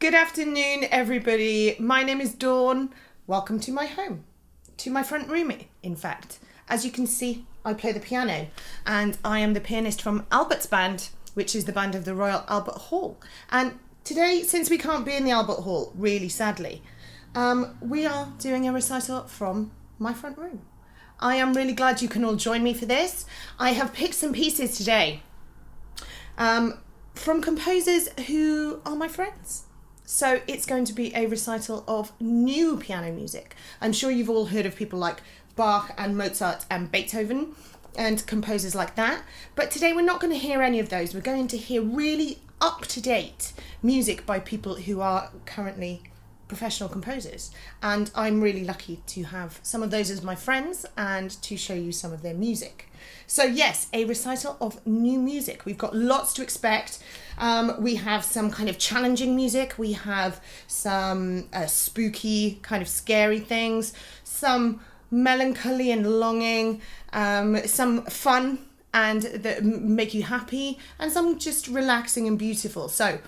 Good afternoon, everybody. My name is Dawn. Welcome to my home, to my front room, in fact. As you can see, I play the piano, and I am the pianist from Albert's band, which is the band of the Royal Albert Hall. And today, since we can't be in the Albert Hall, really sadly, we are doing a recital from my front room. I am really glad you can all join me for this. I have picked some pieces today from composers who are my friends. So it's going to be a recital of new piano music. I'm sure you've all heard of people like Bach and Mozart and Beethoven and composers like that. But today we're not going to hear any of those. We're going to hear really up-to-date music by people who are currently professional composers. And I'm really lucky to have some of those as my friends and to show you some of their music. So yes, a recital of new music. We've got lots to expect. We have some kind of challenging music. We have some spooky, kind of scary things, some melancholy and longing, some fun and that make you happy, and some just relaxing and beautiful. So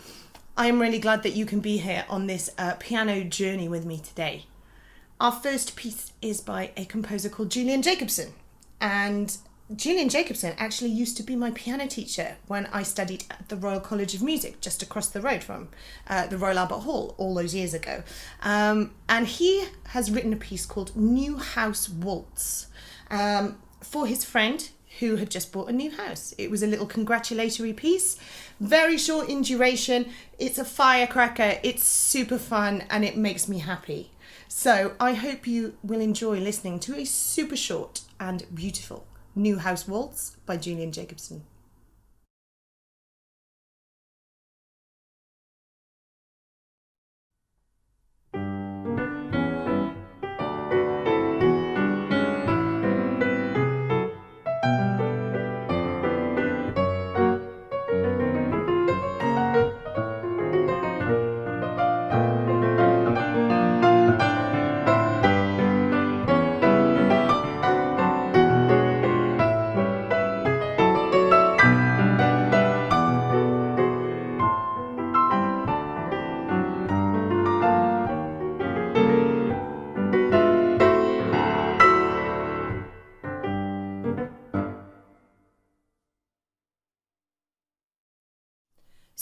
I am really glad that you can be here on this piano journey with me today. Our first piece is by a composer called JULIAN JACOBSON, and JULIAN JACOBSON actually used to be my piano teacher when I studied at the Royal College of Music, just across the road from the Royal Albert Hall all those years ago. And he has written a piece called New House Waltz for his friend who had just bought a new house. It was a little congratulatory piece, very short in duration. It's a firecracker, it's super fun, and it makes me happy. So I hope you will enjoy listening to a super short and beautiful New House Waltz by JULIAN JACOBSON.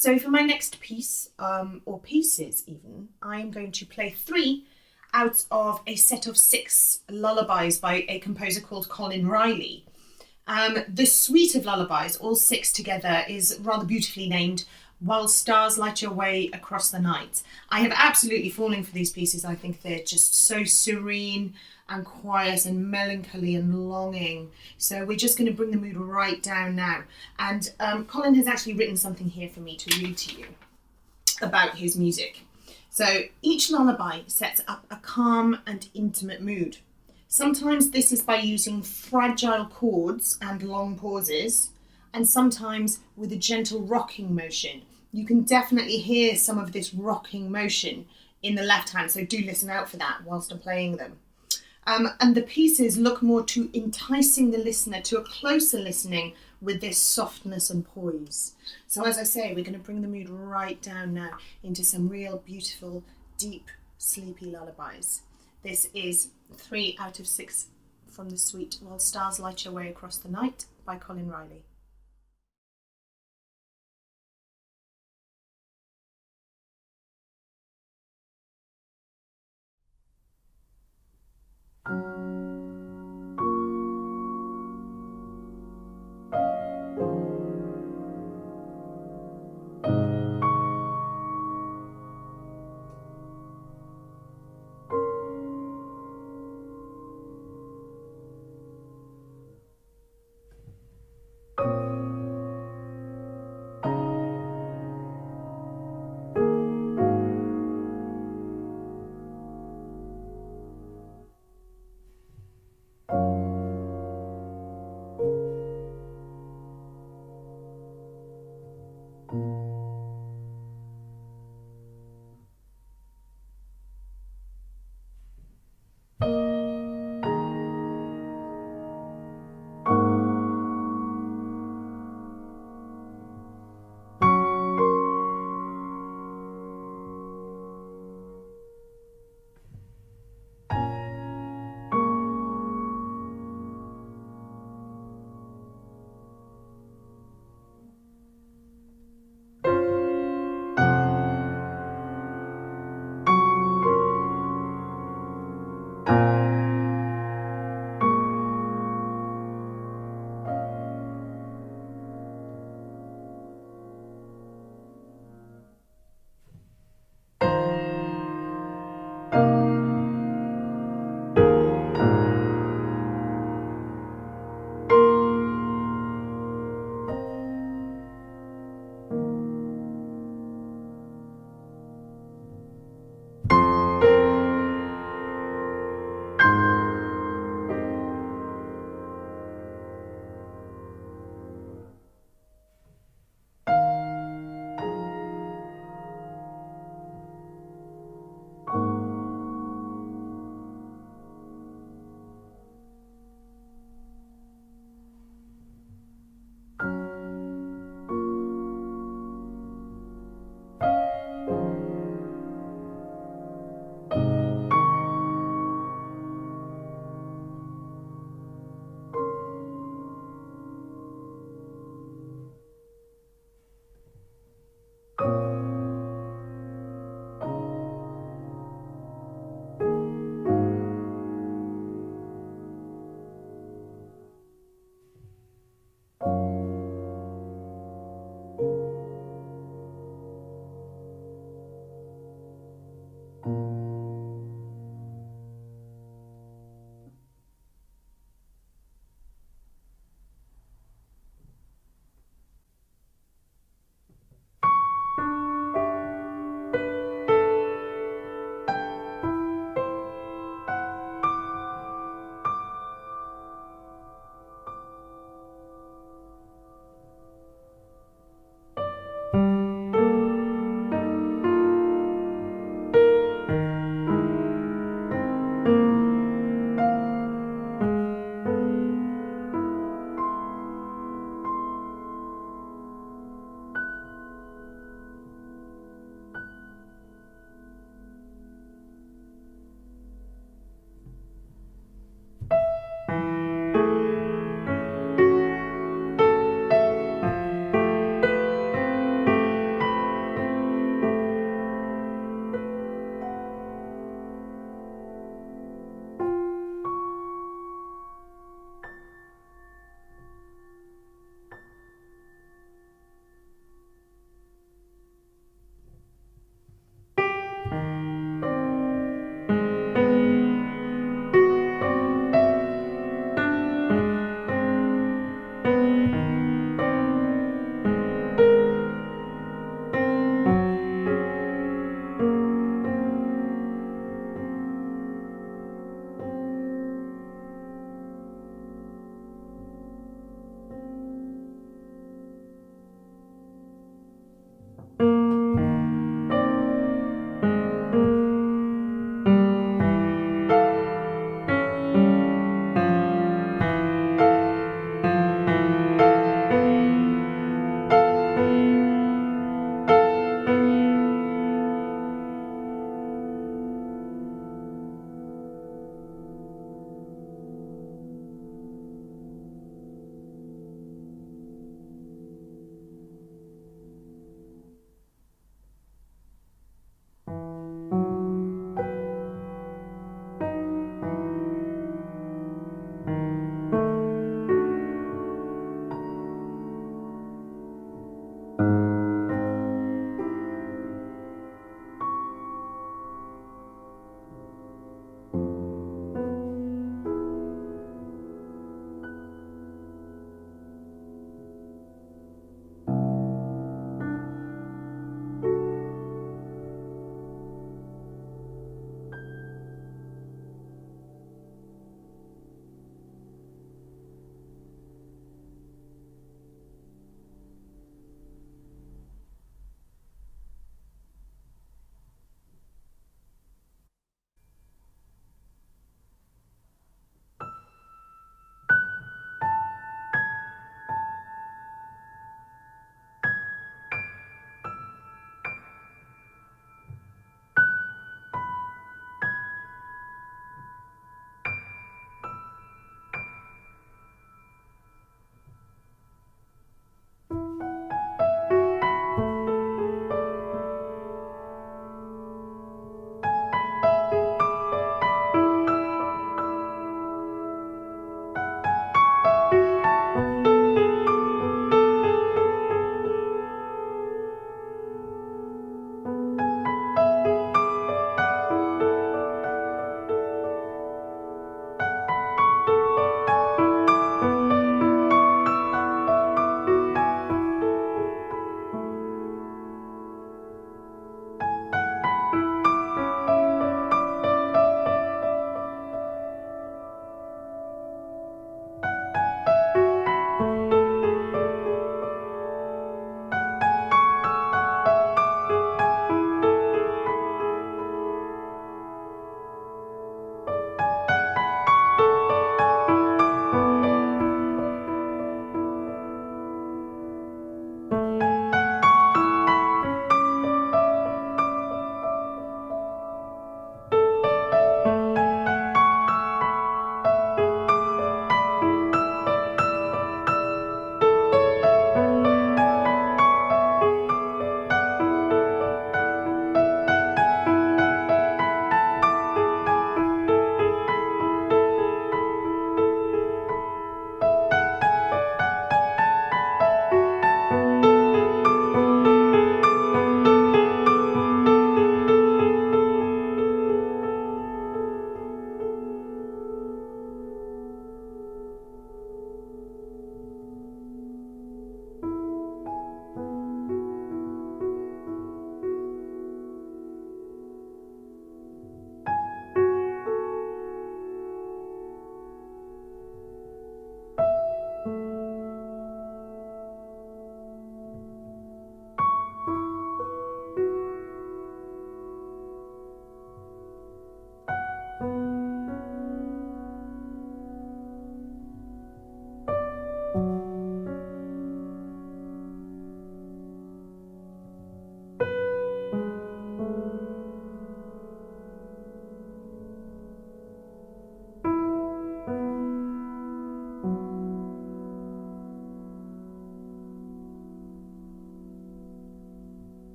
So for my next piece, or pieces even, I'm going to play 3 out of a set of 6 lullabies by a composer called Colin Riley. The suite of lullabies, all 6 together, is rather beautifully named While Stars Light Your Way Across the Night. I have absolutely fallen for these pieces. I think they're just so serene and quiet and melancholy and longing. So we're just going to bring the mood right down now. And Colin has actually written something here for me to read to you about his music. So each lullaby sets up a calm and intimate mood. Sometimes this is by using fragile chords and long pauses, and sometimes with a gentle rocking motion. You can definitely hear some of this rocking motion in the left hand, so do listen out for that whilst I'm playing them. And the pieces look more to enticing the listener to a closer listening with this softness and poise. So as I say, we're going to bring the mood right down now into some real beautiful, deep, sleepy lullabies. This is 3 out of 6 from the suite While Stars Light Your Way Across the Night by Colin Riley.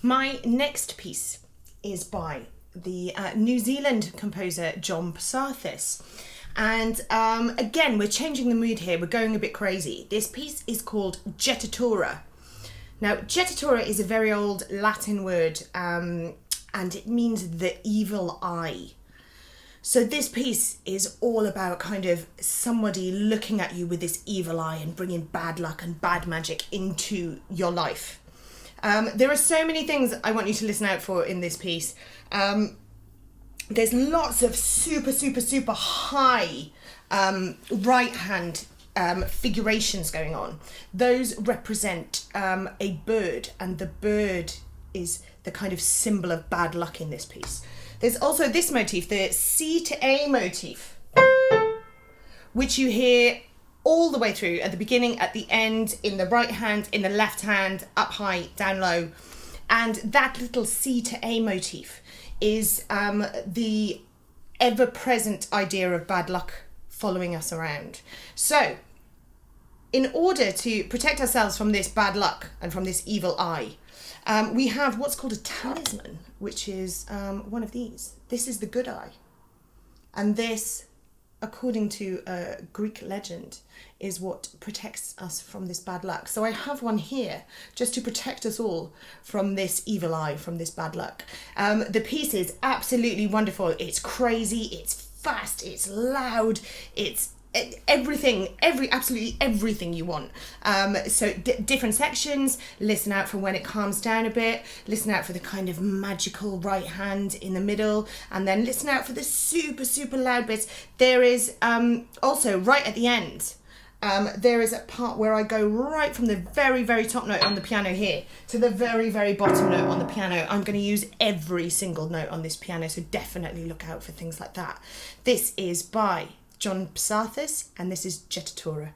My next piece is by the New Zealand composer John PSATHAS. And again, we're changing the mood here. We're going a bit crazy. This piece is called JETTATURA. Now, JETTATURA is a very old Latin word, and it means the evil eye. So this piece is all about kind of somebody looking at you with this evil eye and bringing bad luck and bad magic into your life. There are so many things I want you to listen out for in this piece. There's lots of super high right hand figurations going on. Those represent a bird, and the bird is the kind of symbol of bad luck in this piece. There's also this motif, the C to A motif, which you hear all the way through, at the beginning, at the end, in the right hand, in the left hand, up high, down low. And that little C to A motif is the ever-present idea of bad luck following us around. So, in order to protect ourselves from this bad luck and from this evil eye, we have what's called a talisman, which is one of these. This is the good eye. And this, according to a Greek legend, is what protects us from this bad luck. So I have one here just to protect us all from this evil eye, from this bad luck. The piece is absolutely wonderful. It's crazy, it's fast, it's loud, it's absolutely everything you want. So different sections. Listen out for when it calms down a bit. Listen out for the kind of magical right hand in the middle, and then listen out for the super loud bits. There is also right at the end. There is a part where I go right from the very top note on the piano here to the very bottom note on the piano. I'm going to use every single note on this piano, so definitely look out for things like that. This is by John PSATHAS, and this is JETTATURA.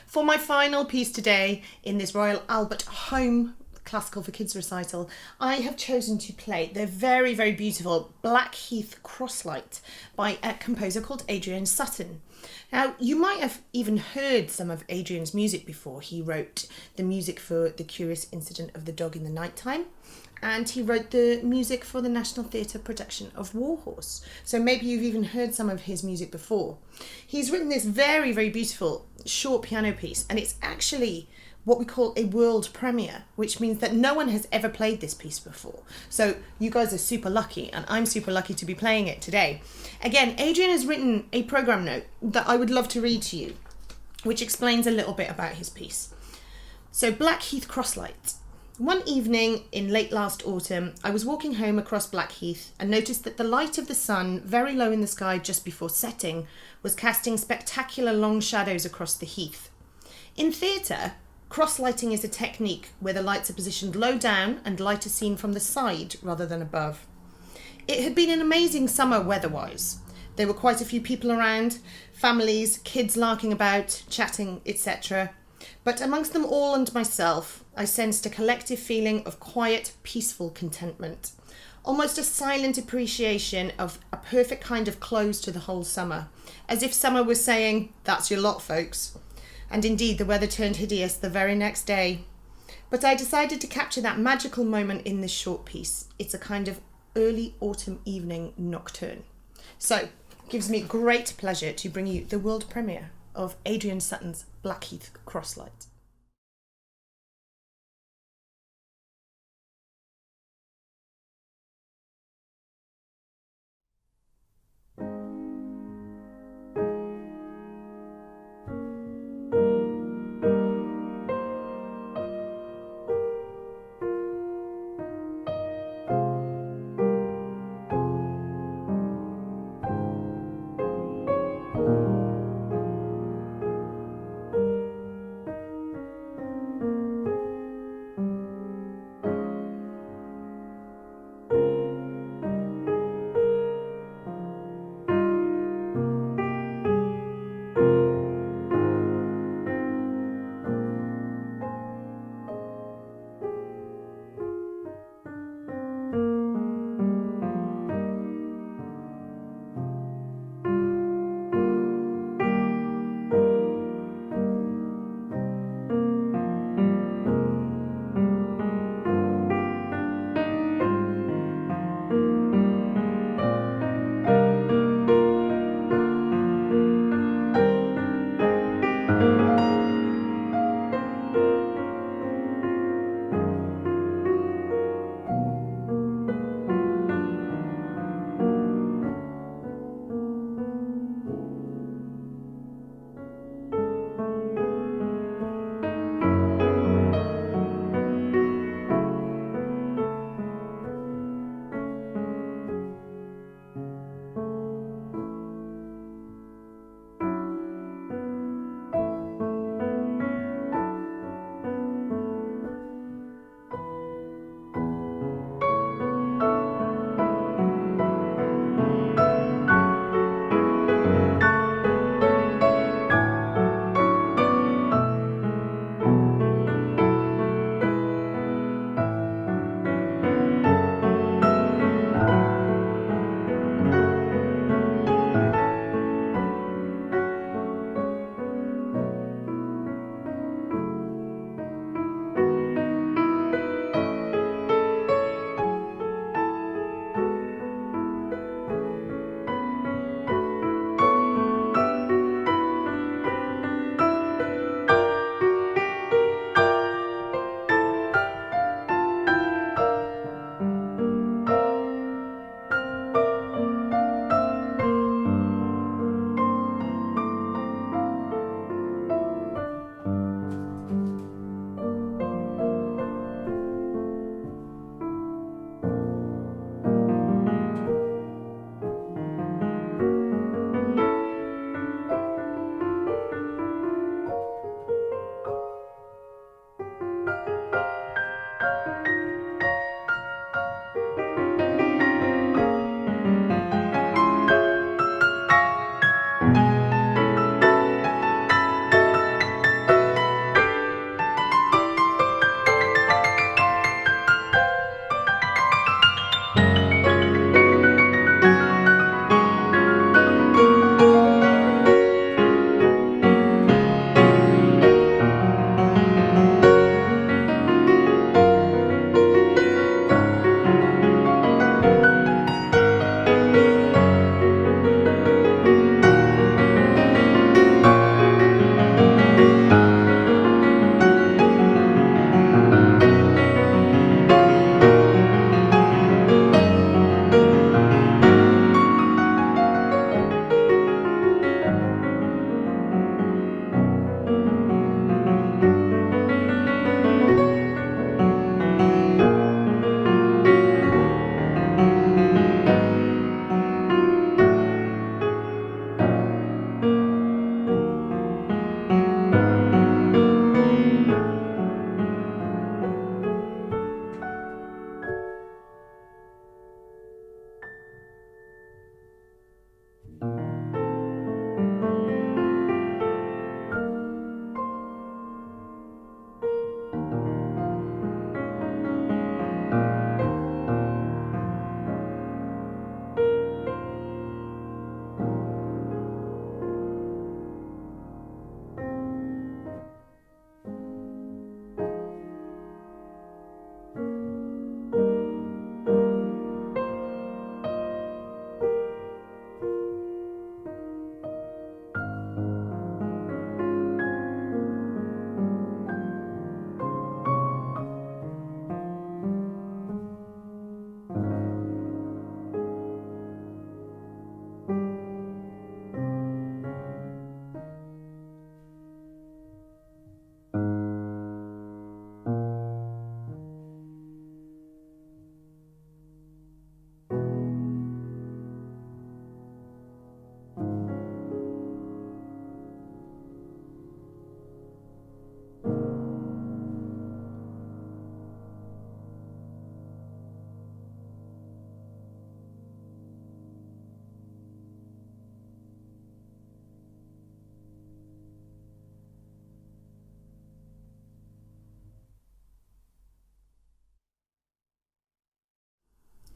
For my final piece today in this Royal Albert Home Classical for Kids recital, I have chosen to play the very, very beautiful Blackheath CROSSLIGHT by a composer called ADRIAN SUTTON. Now, you might have even heard some of Adrian's music before. He wrote the music for The Curious Incident of the Dog in the Nighttime, and he wrote the music for the National Theatre production of Warhorse. So maybe you've even heard some of his music before. He's written this very, very beautiful short piano piece, and it's actually what we call a world premiere, which means that no one has ever played this piece before. So you guys are super lucky, and I'm super lucky to be playing it today. Again, Adrian has written a program note that I would love to read to you, which explains a little bit about his piece. So, Blackheath CROSSLIGHT. One evening in late last autumn, I was walking home across Blackheath and noticed that the light of the sun, very low in the sky just before setting, was casting spectacular long shadows across the heath. In theatre, cross-lighting is a technique where the lights are positioned low down and light is seen from the side rather than above. It had been an amazing summer weather-wise. There were quite a few people around, families, kids larking about, chatting, etc. But amongst them all and myself, I sensed a collective feeling of quiet, peaceful contentment. Almost a silent appreciation of a perfect kind of close to the whole summer, as if summer was saying, "That's your lot, folks." And indeed, the weather turned hideous the very next day. But I decided to capture that magical moment in this short piece. It's a kind of early autumn evening nocturne. So, it gives me great pleasure to bring you the world premiere of Adrian Sutton's Blackheath CROSSLIGHT.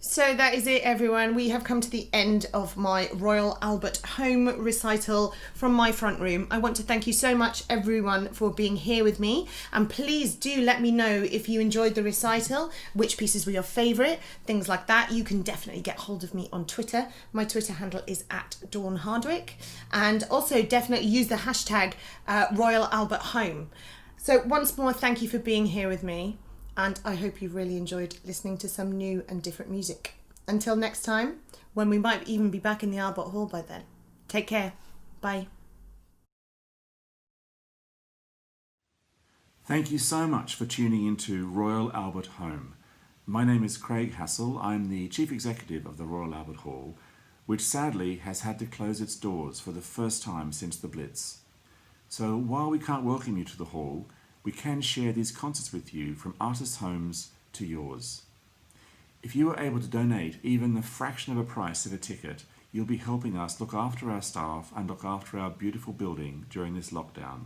So that is it, everyone. We have come to the end of my Royal Albert Home recital from my front room. I want to thank you so much, everyone, for being here with me. And please do let me know if you enjoyed the recital, which pieces were your favourite, things like that. You can definitely get hold of me on Twitter. My Twitter handle is @Dawn Hardwick. And also definitely use the hashtag Royal Albert Home. So once more, thank you for being here with me. And I hope you've really enjoyed listening to some new and different music. Until next time, when we might even be back in the Albert Hall by then. Take care. Bye. Thank you so much for tuning into Royal Albert Home. My name is Craig Hassel. I'm the Chief Executive of the Royal Albert Hall, which sadly has had to close its doors for the first time since the Blitz. So while we can't welcome you to the Hall, we can share these concerts with you from artists' homes to yours. If you are able to donate even the fraction of a price of a ticket, you'll be helping us look after our staff and look after our beautiful building during this lockdown.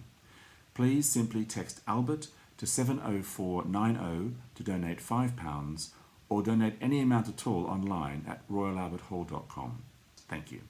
Please simply text Albert to 70490 to donate £5 or donate any amount at all online at royalalberthall.com. Thank you.